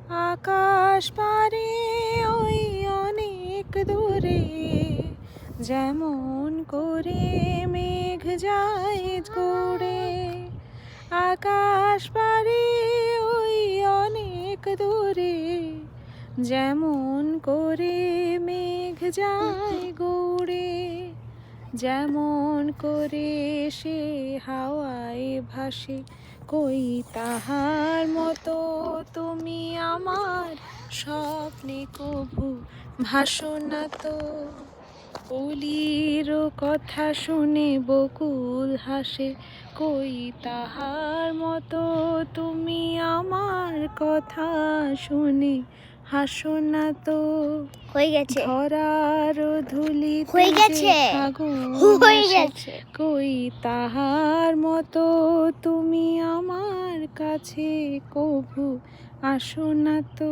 আকাশ পারে ওই অনেক দূরে, যেমন করে মেঘ যায় ঘুরে। আকাশ পারে ওই অনেক দূরে, যেমন করে মেঘ যায় ঘুরে। যেমন করে সে হাওয়ায় ভাসে, কই তাহার মতো তুমি আমার স্বপ্নে কভু ভাসো না তো। কলির কথা শুনে বকুল হাসে, কই তাহার মতো তুমি আমার কথা শুনে হাসো না তো। হয়ে গেছে, ধরার ধুলি হয়ে গেছে, হয়ে গেছে। কই তাহার মতো তুমি আমার কাছে কভু আসো না তো।